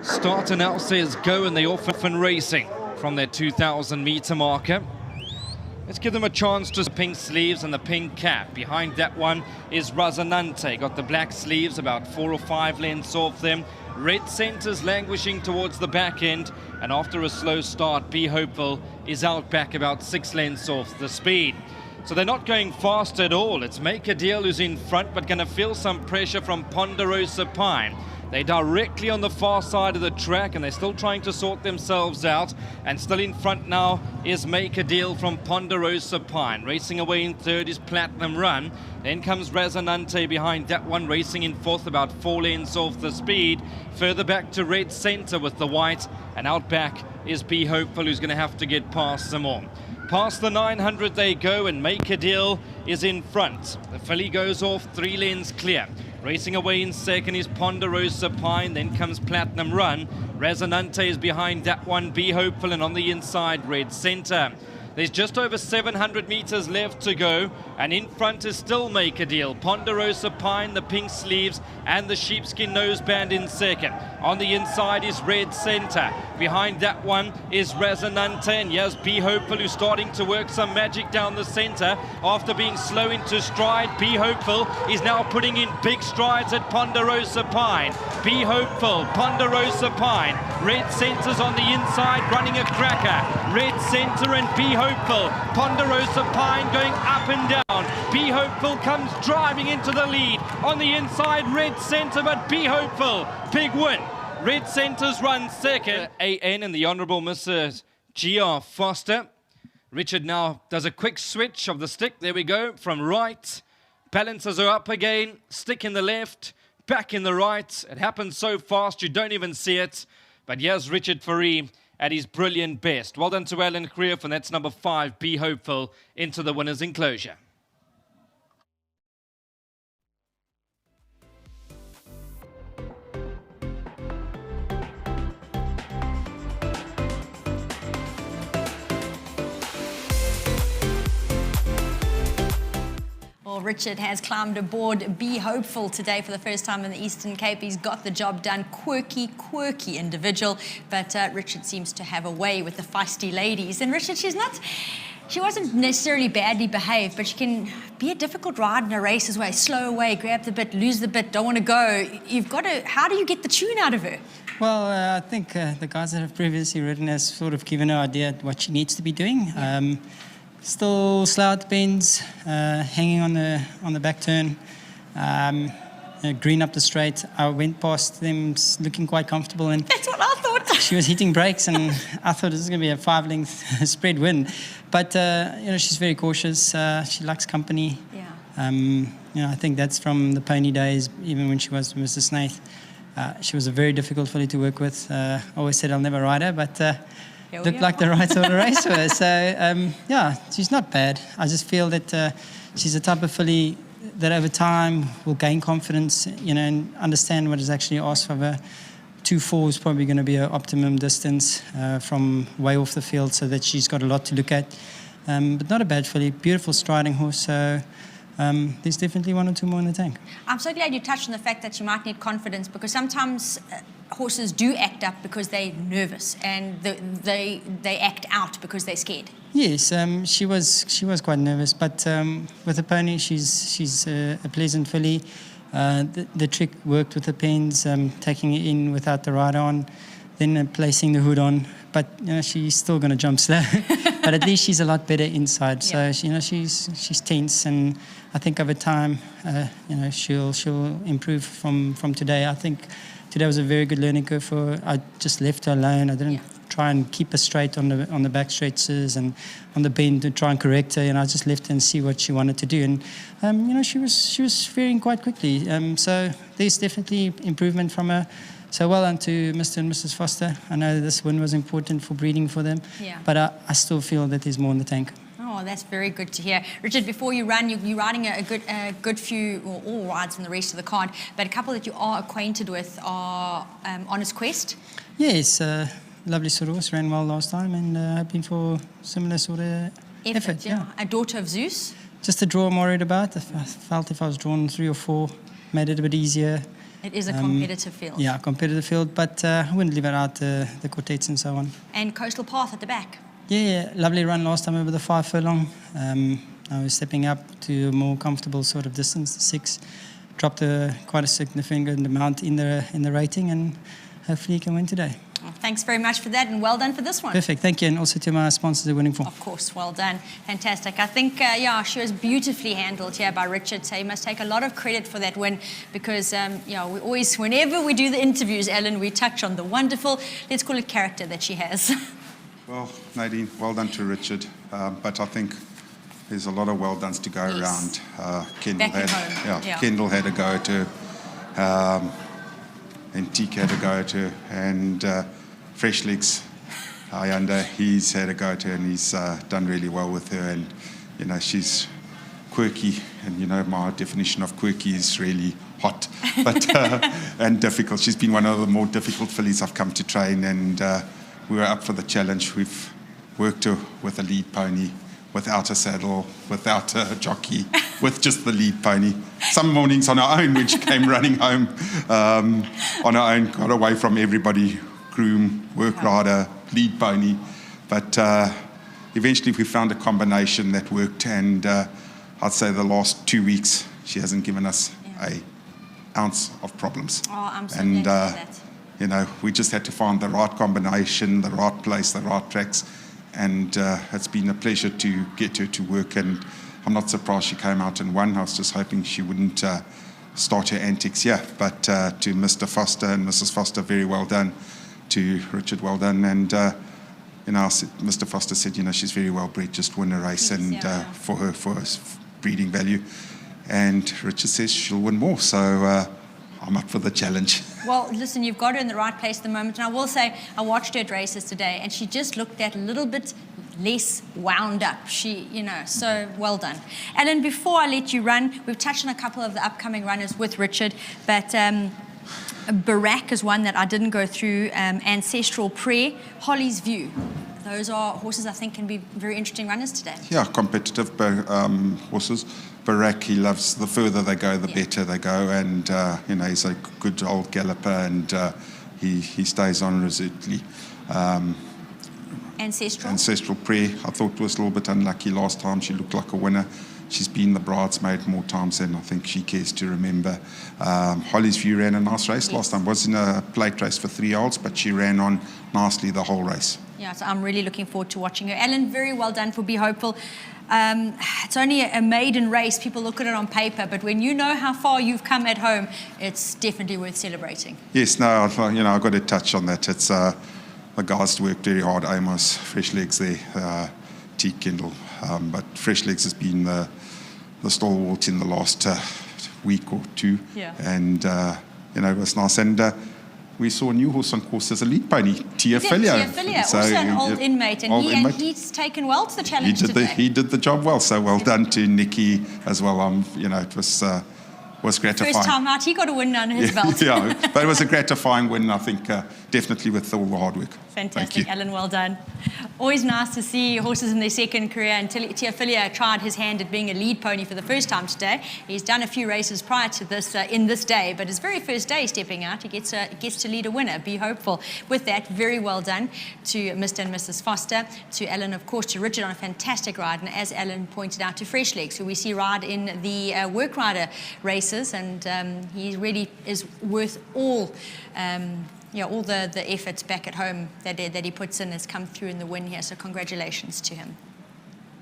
Starter now says go, and they often racing from their 2,000 meter marker. Let's give them a chance to pink sleeves and the pink cap. Behind that one is Razanante. Got the black sleeves about 4 or 5 lengths off them. Red centers languishing towards the back end. And after a slow start, Be Hopeful is out back about 6 lengths off the speed. So they're not going fast at all. It's Make a Deal who's in front, but going to feel some pressure from Ponderosa Pine. They're directly on the far side of the track, and they're still trying to sort themselves out. And still in front now is Make a Deal from Ponderosa Pine. Racing away in third is Platinum Run. Then comes Razanante behind that one, racing in fourth, about 4 lengths off the speed. Further back to Red Center with the white, and out back is Be Hopeful, who's going to have to get past them all. Past the 900 they go, and Make a Deal is in front. The filly goes off 3 lengths clear. Racing away in second is Ponderosa Pine, then comes Platinum Run. Razanante is behind that one, Be Hopeful, and on the inside, Red Center. There's just over 700 meters left to go, and in front is still Make a Deal. Ponderosa Pine, the pink sleeves, and the sheepskin noseband in second. On the inside is Red Center. Behind that one is Razanante, and here's Be Hopeful, who's starting to work some magic down the center. After being slow into stride, Be Hopeful is now putting in big strides at Ponderosa Pine. Be Hopeful, Ponderosa Pine. Red Center's on the inside, running a cracker. Red Center and Be Hopeful. Ponderosa Pine going up and down. Be Hopeful comes driving into the lead. On the inside, Red Center, but Be Hopeful. Big win. Red Center's run second. AN and the Honourable Mrs. G.R. Foster. Richard now does a quick switch of the stick. There we go. From right. Balances her up again. Stick in the left. Back in the right. It happens so fast you don't even see it. But here's Richard Fourie at his brilliant best. Well done to Alan Krief, and that's number 5, Be Hopeful, into the winner's enclosure. Well, Richard has climbed aboard Be Hopeful today for the first time in the Eastern Cape. He's got the job done. Quirky individual, but Richard seems to have a way with the feisty ladies. And Richard, she wasn't necessarily badly behaved, but she can be a difficult ride in a race as well. Slow away, grab the bit, lose the bit, don't want to go. You've got to, how do you get the tune out of her? Well, I think the guys that have previously ridden has sort of given her an idea what she needs to be doing. Yeah. Still slow out the bends, hanging on the back turn, green up the straight. I went past them looking quite comfortable, and that's what I thought. She was hitting brakes, and I thought this is going to be a 5-length spread win. But she's very cautious. She likes company. Yeah. I think that's from the pony days, even when she was Mr. Snaith. She was a very difficult filly to work with. I always said I'll never ride her, but looked like the right sort of race for her. So, she's not bad. I just feel that she's the type of filly that over time will gain confidence, and understand what is actually asked of her. 2-4 is probably going to be her optimum distance from way off the field, so that she's got a lot to look at. But not a bad filly, beautiful striding horse. So there's definitely 1 or 2 more in the tank. I'm so glad you touched on the fact that she might need confidence, because sometimes horses do act up because they're nervous, and they act out because they're scared. Yes, she was quite nervous, but with the pony, she's a pleasant filly. The trick worked with the pens, taking it in without the rider on, then placing the hood on. But she's still going to jump slow. But at least she's a lot better inside. So she's tense, and I think over time, she'll improve from today. I think today was a very good learning curve for her. I just left her alone. I didn't try and keep her straight on the back stretches and on the bend to try and correct her. And I just left her and see what she wanted to do. And she was faring quite quickly. So there's definitely improvement from her. So well done to Mr. and Mrs. Foster. I know this win was important for breeding for them, but I still feel that there's more in the tank. Oh, that's very good to hear. Richard, before you run, you're riding a good few, or all rides from the rest of the card, but a couple that you are acquainted with are Honest Quest. Yes, lovely sort of horse, ran well last time, and hoping for similar sort of effort. Yeah. A Daughter of Zeus. Just a draw I'm worried about. I felt if I was drawn 3 or 4, made it a bit easier. It is a competitive field. Yeah, competitive field, but I wouldn't leave it out, the quartets and so on. And Coastal Path at the back. Yeah, lovely run last time over the 5 furlong. I was stepping up to a more comfortable sort of distance, 6. Dropped quite a significant amount in the rating, and hopefully you can win today. Well, thanks very much for that, and well done for this one. Perfect, thank you, and also to my sponsors at Winning Form. Of course, well done. Fantastic. I think, yeah, she was beautifully handled here by Richard, so he must take a lot of credit for that win because, you know, we always, whenever we do the interviews, Ellen, we touch on the wonderful, let's call it character that she has. Well, Nadine, well done to Richard, but I think there's a lot of well dones to go around. Kendall Back at home. Yeah. Kendall had a go to, and Teak had a go to, and Fresh Legs, Ayanda, he's had a go to, and he's done really well with her. And you know, she's quirky, and you know my definition of quirky is really hot, but and difficult. She's been one of the more difficult fillies I've come to train, and we were up for the challenge. We've worked her with a lead pony, without a saddle, without a jockey, with just the lead pony. Some mornings on our own when she came running home on her own, got away from everybody, groom, work rider, lead pony. But eventually we found a combination that worked, and I'd say the last 2 weeks she hasn't given us an ounce of problems. Oh, I'm so glad to hear that. You know, we just had to find the right combination, the right place, the right tracks, and it's been a pleasure to get her to work, and I'm not surprised she came out and won. I was just hoping she wouldn't start her antics here, but to Mr. Foster and Mrs. Foster, very well done. To Richard, well done, and you know, Mr. Foster said, you know, she's very well bred, just win a race, and for her breeding value, and Richard says she'll win more, so I'm up for the challenge. Well, listen, you've got her in the right place at the moment. And I will say, I watched her at races today, and she just looked that little bit less wound up. She, you know, so well done. Alan, before I let you run, we've touched on a couple of the upcoming runners with Richard, but Barack is one that I didn't go through, Ancestral Prayer, Holly's View. Those are horses I think can be very interesting runners today. Yeah, competitive horses. Barack, he loves, the further they go, the better they go, and you know, he's a good old galloper, and he stays on resolutely. Ancestral Prayer, I thought was a little bit unlucky last time. She looked like a winner. She's been the bridesmaid more times than I think she cares to remember. Holly's View ran a nice race last time. Wasn't a plate race for 3-year-olds, but she ran on nicely the whole race. Yeah, so I'm really looking forward to watching her. Alan, very well done for Be Hopeful. It's only a maiden race. People look at it on paper, but when you know how far you've come at home, it's definitely worth celebrating. Yes, no, you know, I've got to touch on that. It's the guys worked very hard. Amos, Fresh Legs there, T. Kendall, but Fresh Legs has been the stalwart in the last week or two, and you know, it was nice. And we saw a new horse on course as a lead pony, Tia Filia. So, also an old inmate, and he's taken well to the challenge today. He did the job well, so well done to Nikki as well. You know, it was gratifying. First time out, he got a win under his belt. Yeah, but it was a gratifying win, I think, definitely with all the hard work. Fantastic, Alan, well done. Always nice to see horses in their second career, and Tiafilia tried his hand at being a lead pony for the first time today. He's done a few races prior to this in this day, but his very first day stepping out, he gets to lead a winner. Be hopeful. With that, very well done to Mr. and Mrs. Foster, to Alan, of course, to Richard on a fantastic ride, and as Alan pointed out, to Fresh Legs, who we see ride in the work rider races, and he really is worth all all the efforts back at home that he puts in has come through in the win here, so congratulations to him.